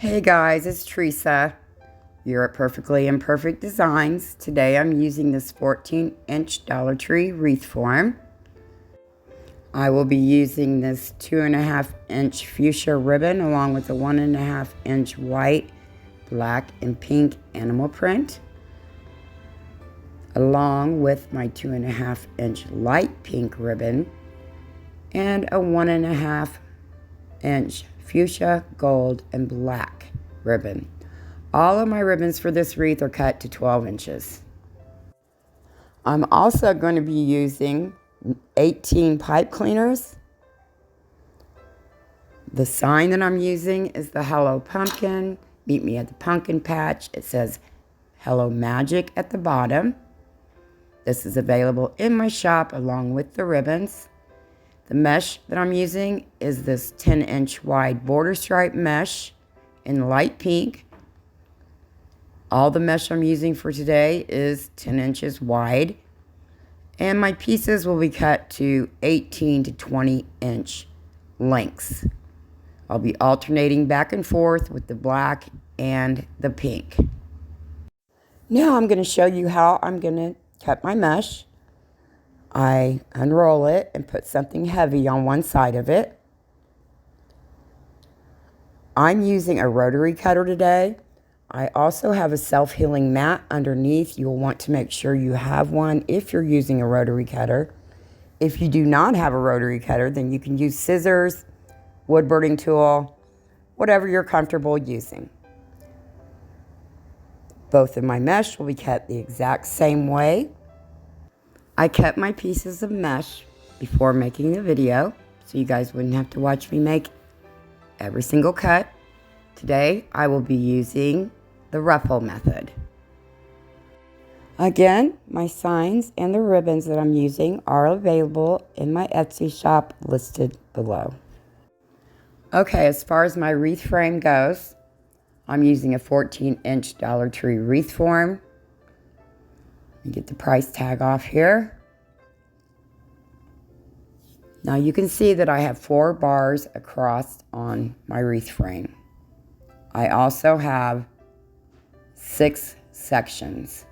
Hey guys, it's Teresa. You're at Perfectly Imperfect Designs. Today I'm using this 14-inch Dollar Tree wreath form. I will be using this 2.5-inch fuchsia ribbon along with a 1.5-inch white, black, and pink animal print, along with my 2.5-inch light pink ribbon and a 1.5-inch fuchsia, gold, and black ribbon. All of my ribbons for this wreath are cut to 12 inches. I'm also going to be using 18 pipe cleaners. The sign that I'm using is the Hello Pumpkin. Meet me at the pumpkin patch. It says Hello Magic at the bottom. This is available in my shop along with the ribbons. The mesh that I'm using is this 10-inch wide border stripe mesh in light pink. All the mesh I'm using for today is 10 inches wide. And my pieces will be cut to 18 to 20 inch lengths. I'll be alternating back and forth with the black and the pink. Now I'm going to show you how I'm going to cut my mesh. I unroll it and put something heavy on one side of it. I'm using a rotary cutter today. I also have a self-healing mat underneath. You'll want to make sure you have one if you're using a rotary cutter. If you do not have a rotary cutter, then you can use scissors, wood burning tool, whatever you're comfortable using. Both of my mesh will be cut the exact same way. I cut my pieces of mesh before making the video, so you guys wouldn't have to watch me make every single cut. Today, I will be using the ruffle method. Again, my signs and the ribbons that I'm using are available in my Etsy shop listed below. Okay, as far as my wreath frame goes, I'm using a 14-inch Dollar Tree wreath form. Let me get the price tag off here. Now you can see that I have 4 bars across on my wreath frame. I also have 6 sections.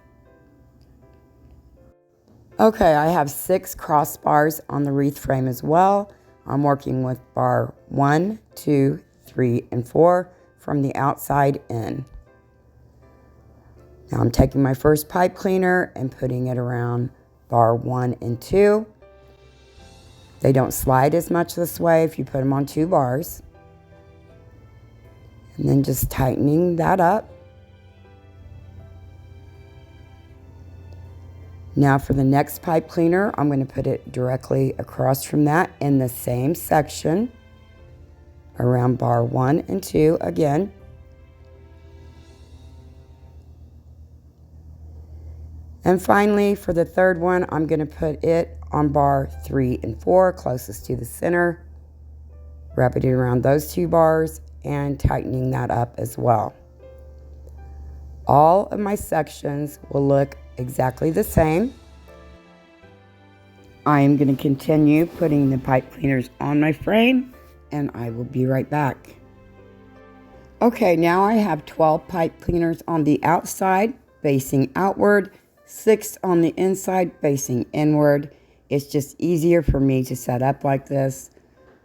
Okay, I have 6 crossbars on the wreath frame as well. I'm working with bar 1, 2, 3, and 4 from the outside in. Now I'm taking my first pipe cleaner and putting it around bar 1 and 2. They don't slide as much this way if you put them on 2 bars. And then just tightening that up. Now for the next pipe cleaner, I'm going to put it directly across from that in the same section around bar 1 and 2 again. And finally, for the third one, I'm going to put it on bar 3 and 4, closest to the center. Wrap it around those 2 bars and tightening that up as well. All of my sections will look exactly the same. I am going to continue putting the pipe cleaners on my frame, and I will be right back. Okay, now I have 12 pipe cleaners on the outside facing outward, 6 on the inside facing inward. It's just easier for me to set up like this.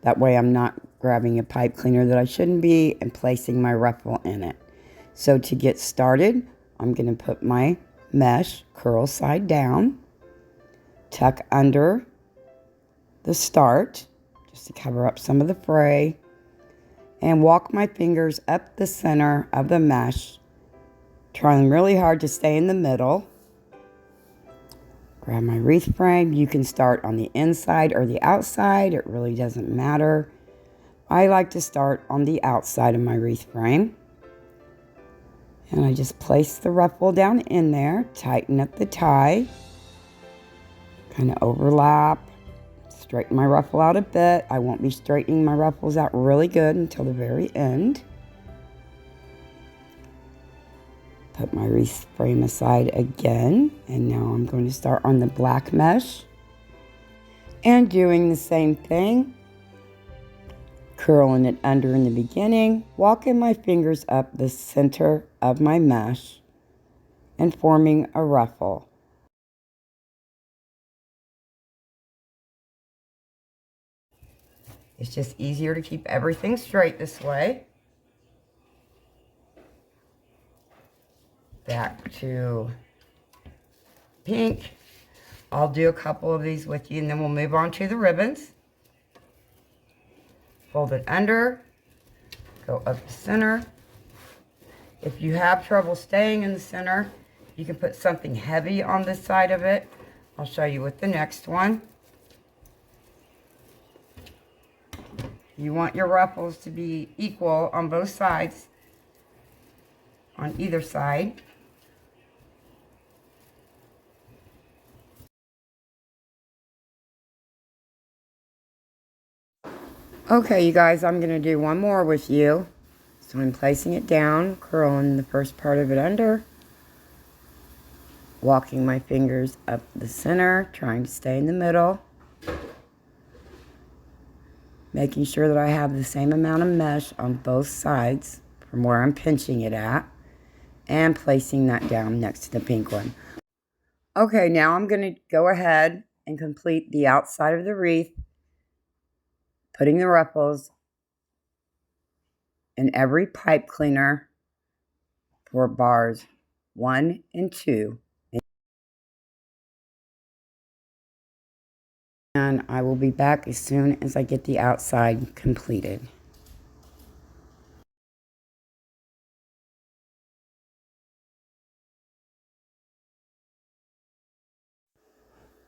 That way I'm not grabbing a pipe cleaner that I shouldn't be and placing my ruffle in it. So to get started, I'm going to put my mesh curl side down, tuck under the start just to cover up some of the fray, and walk my fingers up the center of the mesh, trying really hard to stay in the middle. Grab my wreath frame. You can start on the inside or the outside. It really doesn't matter. I like to start on the outside of my wreath frame. And I just place the ruffle down in there, tighten up the tie, kind of overlap, straighten my ruffle out a bit. I won't be straightening my ruffles out really good until the very end. Put my wreath frame aside again, and now I'm going to start on the black mesh and doing the same thing. curling it under in the beginning, walking my fingers up the center of my mesh and forming a ruffle. It's just easier to keep everything straight this way. Back to pink. I'll do a couple of these with you and then we'll move on to the ribbons. Fold it under, go up the center. If you have trouble staying in the center, you can put something heavy on this side of it. I'll show you with the next one. You want your ruffles to be equal on both sides, on either side. Okay, you guys, I'm going to do one more with you. So I'm placing it down, curling the first part of it under, walking my fingers up the center, trying to stay in the middle, making sure that I have the same amount of mesh on both sides from where I'm pinching it at, and placing that down next to the pink one. Okay, now I'm going to go ahead and complete the outside of the wreath, putting the ruffles in every pipe cleaner for bars 1 and 2. And I will be back as soon as I get the outside completed.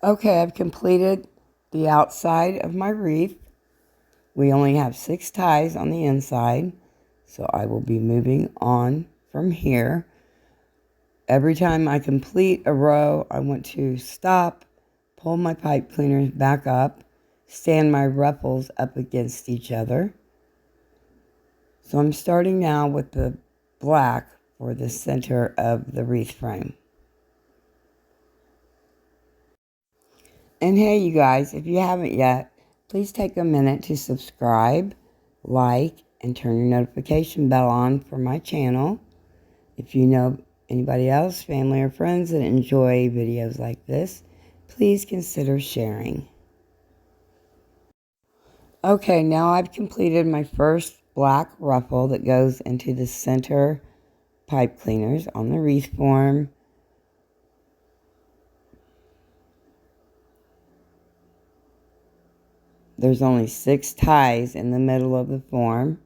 Okay, I've completed the outside of my wreath. We only have 6 ties on the inside, so I will be moving on from here. Every time I complete a row, I want to stop, pull my pipe cleaners back up, stand my ruffles up against each other. So I'm starting now with the black for the center of the wreath frame. And hey, you guys, if you haven't yet, please take a minute to subscribe, like, and turn your notification bell on for my channel. If you know anybody else, family or friends that enjoy videos like this, please consider sharing. Okay, now I've completed my first black ruffle that goes into the center pipe cleaners on the wreath form. There's only 6 ties in the middle of the form.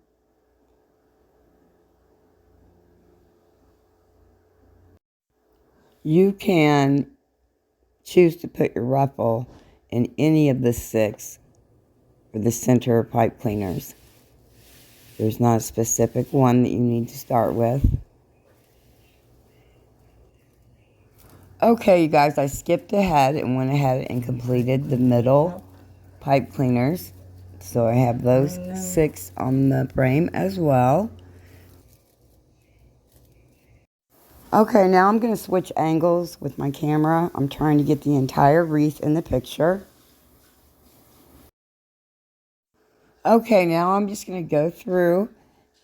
You can choose to put your ruffle in any of the 6 for the center pipe cleaners. There's not a specific one that you need to start with. Okay, you guys, I skipped ahead and went ahead and completed the middle pipe cleaners. So I have those 6 on the frame as well. Okay, now I'm going to switch angles with my camera. I'm trying to get the entire wreath in the picture. Okay, now I'm just going to go through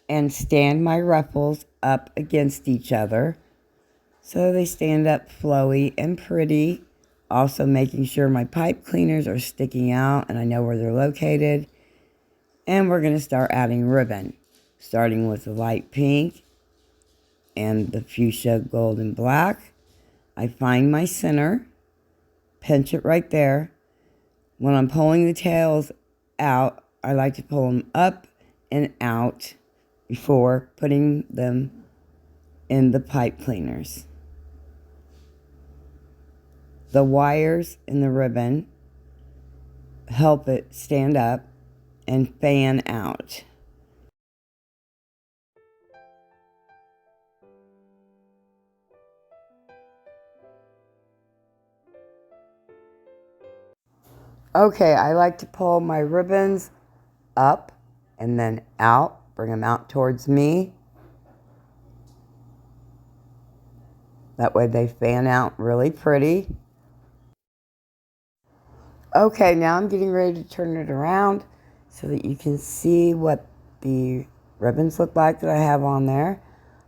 and stand my ruffles up against each other so they stand up flowy and pretty. Also making sure my pipe cleaners are sticking out and I know where they're located. And we're going to start adding ribbon, starting with the light pink and the fuchsia gold and black. I find my center, pinch it right there. When I'm pulling the tails out, I like to pull them up and out before putting them in the pipe cleaners. The wires in the ribbon help it stand up and fan out. Okay, I like to pull my ribbons up and then out, bring them out towards me. That way they fan out really pretty. Okay, now I'm getting ready to turn it around. so that you can see what the ribbons look like that I have on there.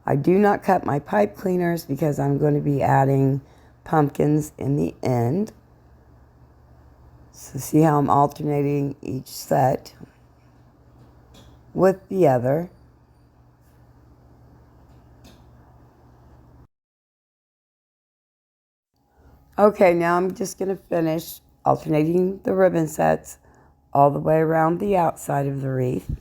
I do not cut my pipe cleaners because I'm going to be adding pumpkins in the end. So see how I'm alternating each set with the other. Okay, now I'm just going to finish alternating the ribbon sets all the way around the outside of the wreath.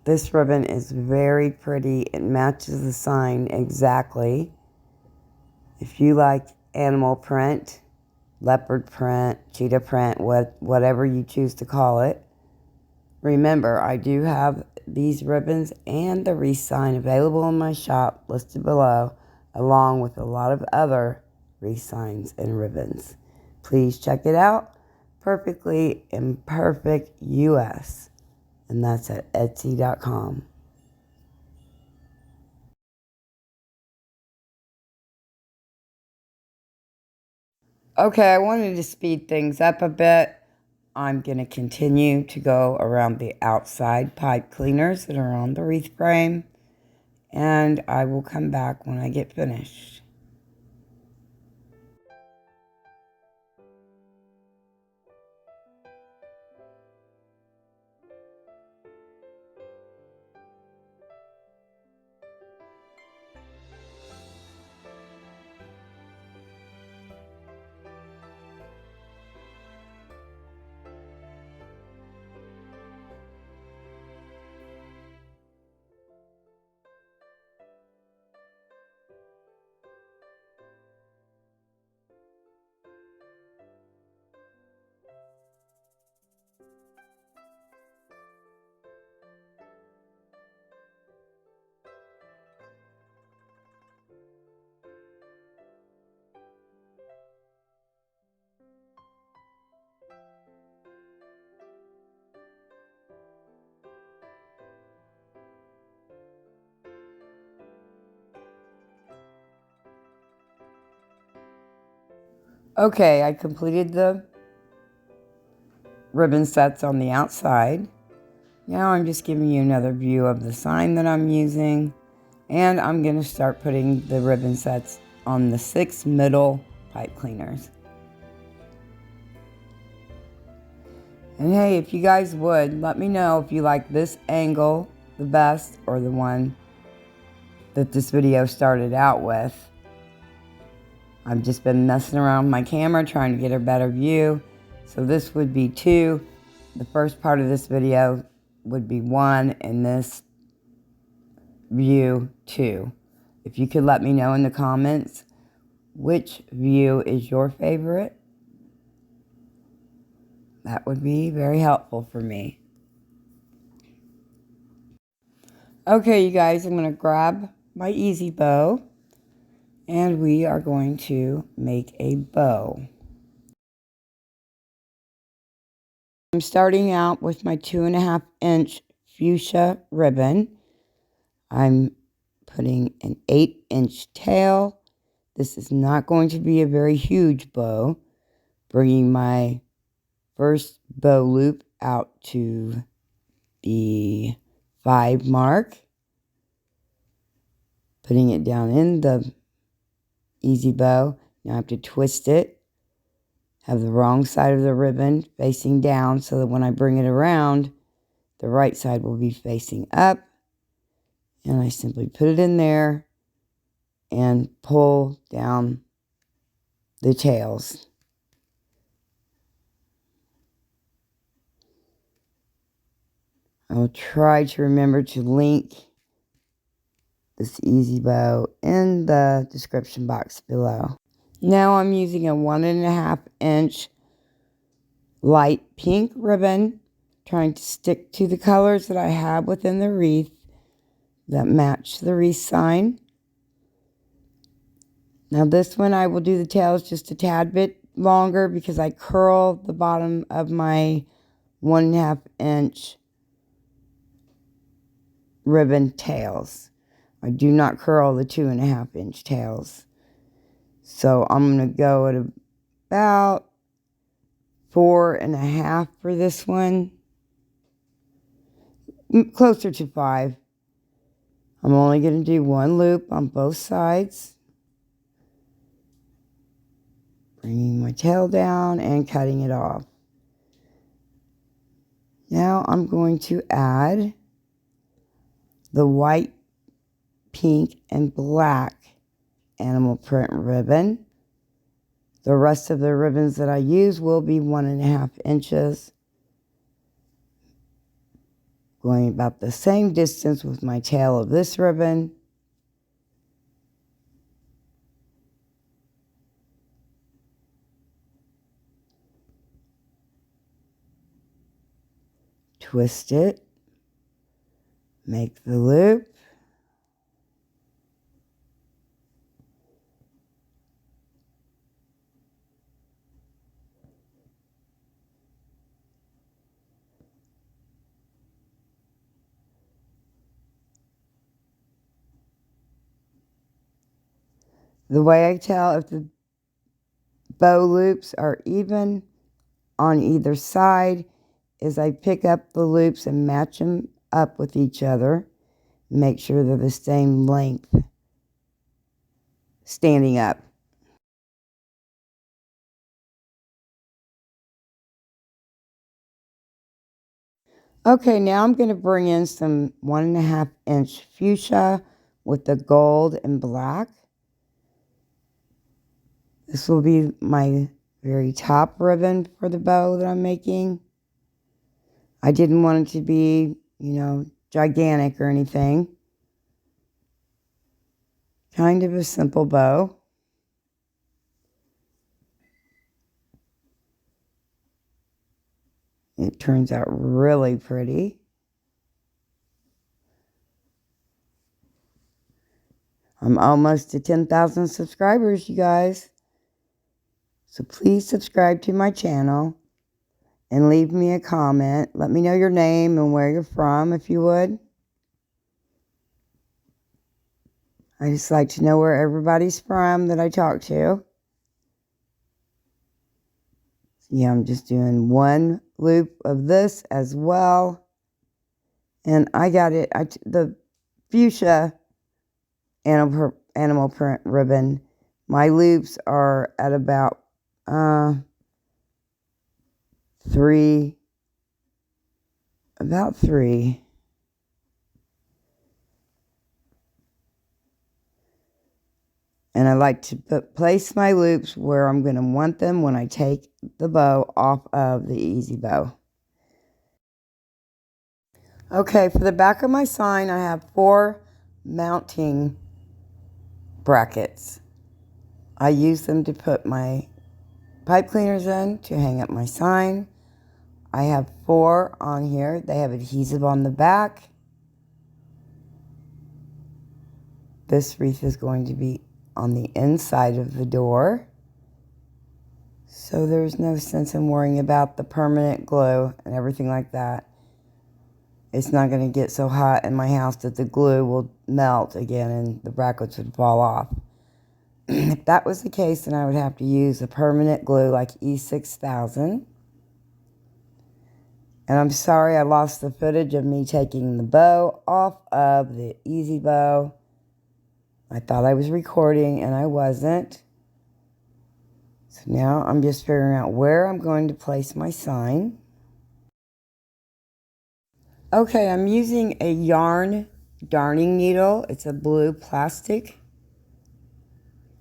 This ribbon is very pretty. It matches the sign exactly. If you like animal print, leopard print, cheetah print, whatever you choose to call it. Remember, I do have these ribbons and the wreath sign available in my shop listed below, along with a lot of other wreath signs and ribbons. Please check it out. Perfectly Imperfect US. And that's at Etsy.com. Okay, I wanted to speed things up a bit. I'm going to continue to go around the outside pipe cleaners that are on the wreath frame. And I will come back when I get finished. Okay, I completed the ribbon sets on the outside. Now I'm just giving you another view of the sign that I'm using. And I'm going to start putting the ribbon sets on the 6 middle pipe cleaners. And hey, if you guys would, let me know if you like this angle the best or the one that this video started out with. I've just been messing around with my camera trying to get a better view. So this would be 2. The first part of this video would be 1, and this view 2. If you could let me know in the comments which view is your favorite, that would be very helpful for me. Okay, you guys, I'm going to grab my easy bow, and we are going to make a bow. I'm starting out with my 2.5 inch fuchsia ribbon. I'm putting an 8-inch tail. This is not going to be a very huge bow. Bringing my first bow loop out to the 5 mark. Putting it down in the easy bow. Now I have to twist it. Have the wrong side of the ribbon facing down so that when I bring it around, the right side will be facing up. And I simply put it in there and pull down the tails. I'll try to remember to link this easy bow in the description box below. Now I'm using a 1.5 inch light pink ribbon, trying to stick to the colors that I have within the wreath that match the wreath sign. Now this one I will do the tails just a tad bit longer because I curl the bottom of my 1.5 inch ribbon tails. I do not curl the 2.5 inch tails. So I'm going to go at about 4.5 for this one. Closer to 5. I'm only going to do 1 loop on both sides. Bringing my tail down and cutting it off. Now I'm going to add the white, pink, and black animal print ribbon. The rest of the ribbons that I use will be 1.5 inches. Going about the same distance with my tail of this ribbon. Twist it. Make the loop. The way I tell if the bow loops are even on either side is I pick up the loops and match them up with each other. Make sure they're the same length standing up. Okay, now I'm going to bring in some 1.5 inch fuchsia with the gold and black. This will be my very top ribbon for the bow that I'm making. I didn't want it to be, gigantic or anything. Kind of a simple bow. It turns out really pretty. I'm almost to 10,000 subscribers, you guys. So please subscribe to my channel and leave me a comment. Let me know your name and where you're from, if you would. I just like to know where everybody's from that I talk to. Yeah, I'm just doing 1 loop of this as well. And I got it, the fuchsia animal print ribbon, my loops are at about 3. About 3. And I like to place my loops where I'm going to want them when I take the bow off of the easy bow. Okay, for the back of my sign, I have 4 mounting brackets. I use them to put my pipe cleaners in to hang up my sign. I have 4 on here. They have adhesive on the back. This wreath is going to be on the inside of the door. So there's no sense in worrying about the permanent glue and everything like that. It's not going to get so hot in my house that the glue will melt again and the brackets would fall off. If that was the case, then I would have to use a permanent glue like E6000. And I'm sorry I lost the footage of me taking the bow off of the easy bow. I thought I was recording and I wasn't. So now I'm just figuring out where I'm going to place my sign. Okay, I'm using a yarn darning needle. It's a blue plastic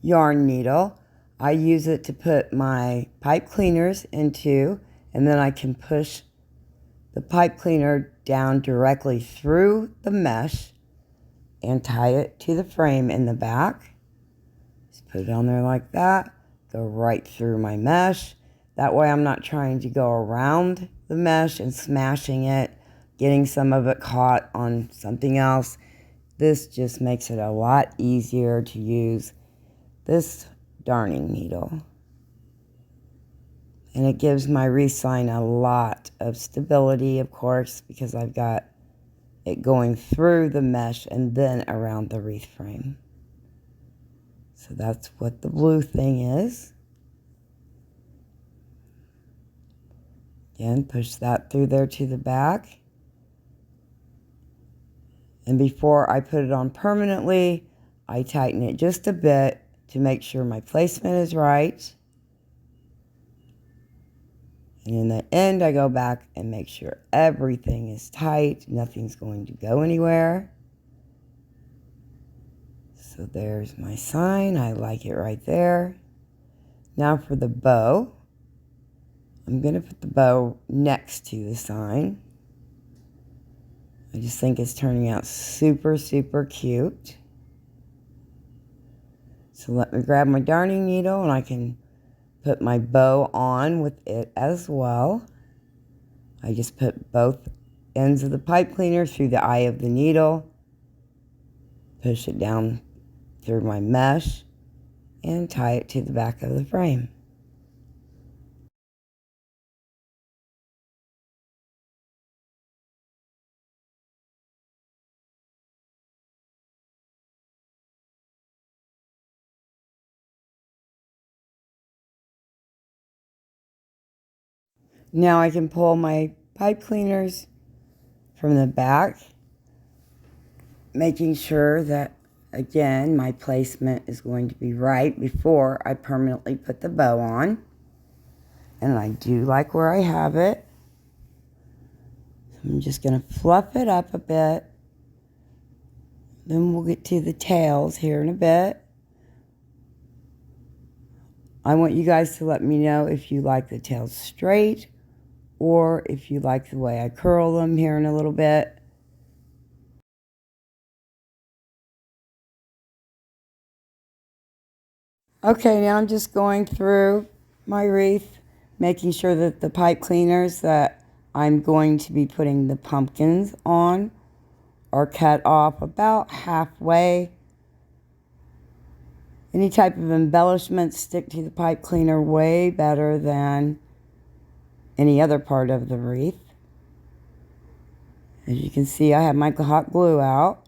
yarn needle. I use it to put my pipe cleaners into, and then I can push the pipe cleaner down directly through the mesh and tie it to the frame in the back. Just put it on there like that. Go right through my mesh. That way I'm not trying to go around the mesh and smashing it, getting some of it caught on something else. This just makes it a lot easier to use this darning needle. And it gives my wreath sign a lot of stability, of course, because I've got it going through the mesh and then around the wreath frame. So that's what the blue thing is. Again, push that through there to the back. And before I put it on permanently, I tighten it just a bit to make sure my placement is right. And in the end, I go back and make sure everything is tight. Nothing's going to go anywhere. So there's my sign. I like it right there. Now for the bow. I'm going to put the bow next to the sign. I just think it's turning out super, super cute. So let me grab my darning needle and I can put my bow on with it as well. I just put both ends of the pipe cleaner through the eye of the needle, push it down through my mesh, and tie it to the back of the frame. Now I can pull my pipe cleaners from the back, making sure that, again, my placement is going to be right before I permanently put the bow on. And I do like where I have it. So I'm just going to fluff it up a bit. Then we'll get to the tails here in a bit. I want you guys to let me know if you like the tails straight or if you like the way I curl them here in a little bit. Okay, now I'm just going through my wreath, making sure that the pipe cleaners that I'm going to be putting the pumpkins on are cut off about halfway. Any type of embellishments stick to the pipe cleaner way better than any other part of the wreath. As you can see, I have my hot glue out.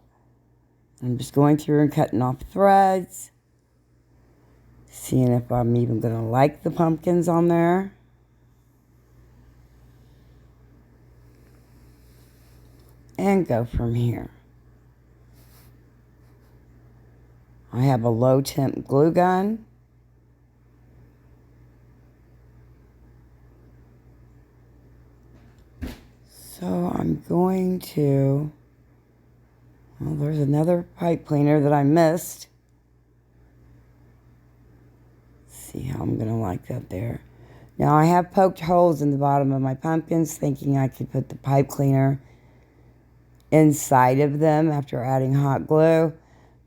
I'm just going through and cutting off threads, seeing if I'm even going to like the pumpkins on there. And go from here. I have a low temp glue gun. So I'm going to, well, there's another pipe cleaner that I missed. See how I'm going to like that there. Now I have poked holes in the bottom of my pumpkins, thinking I could put the pipe cleaner inside of them after adding hot glue.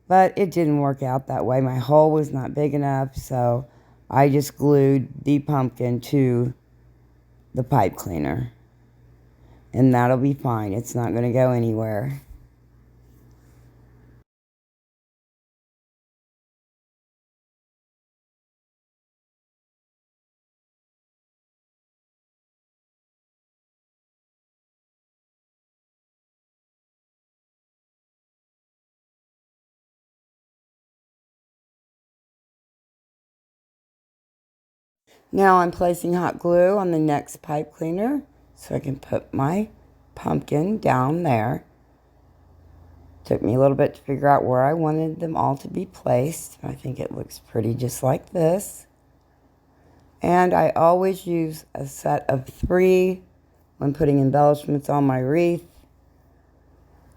But it didn't work out that way. My hole was not big enough, so I just glued the pumpkin to the pipe cleaner. And that'll be fine. It's not going to go anywhere. Now I'm placing hot glue on the next pipe cleaner so I can put my pumpkin down there. Took me a little bit to figure out where I wanted them all to be placed. I think it looks pretty just like this. And I always use a set of 3 when putting embellishments on my wreath.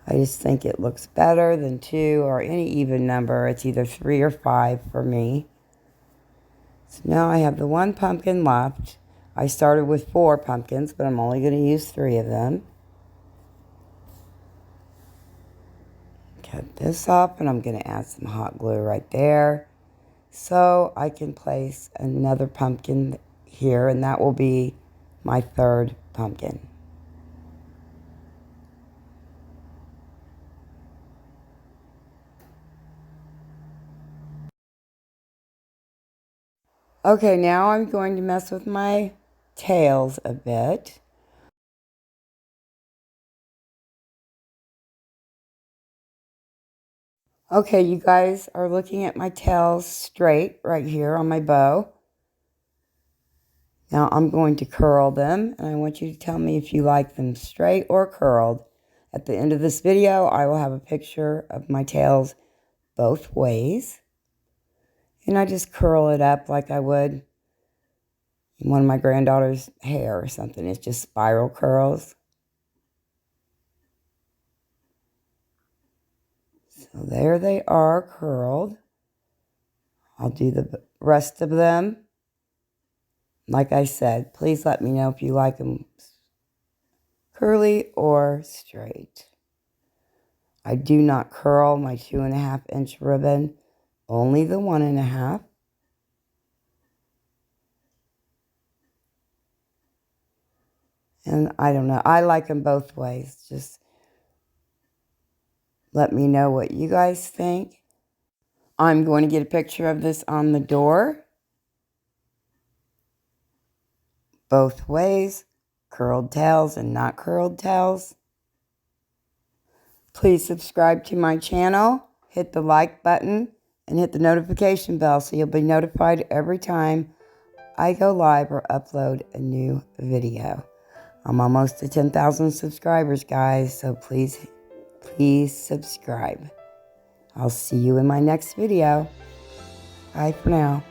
I just think it looks better than 2 or any even number. It's either 3 or 5 for me. So now I have the 1 pumpkin left. I started with 4 pumpkins, but I'm only going to use 3 of them. Cut this off, and I'm going to add some hot glue right there. So I can place another pumpkin here, and that will be my 3rd pumpkin. Okay, now I'm going to mess with my tails a bit. Okay, you guys are looking at my tails straight right here on my bow. Now I'm going to curl them, and I want you to tell me if you like them straight or curled. At the end of this video, I will have a picture of my tails both ways. And I just curl it up like I would one of my granddaughter's hair or something. It's just spiral curls. So there they are curled. I'll do the rest of them. Like I said, please let me know if you like them curly or straight. I do not curl my 2.5-inch ribbon, only the 1.5. And I don't know, I like them both ways. Just let me know what you guys think. I'm going to get a picture of this on the door. Both ways, curled tails and not curled tails. Please subscribe to my channel, hit the like button, and hit the notification bell so you'll be notified every time I go live or upload a new video. I'm almost to 10,000 subscribers, guys, so please subscribe. I'll see you in my next video. Bye for now.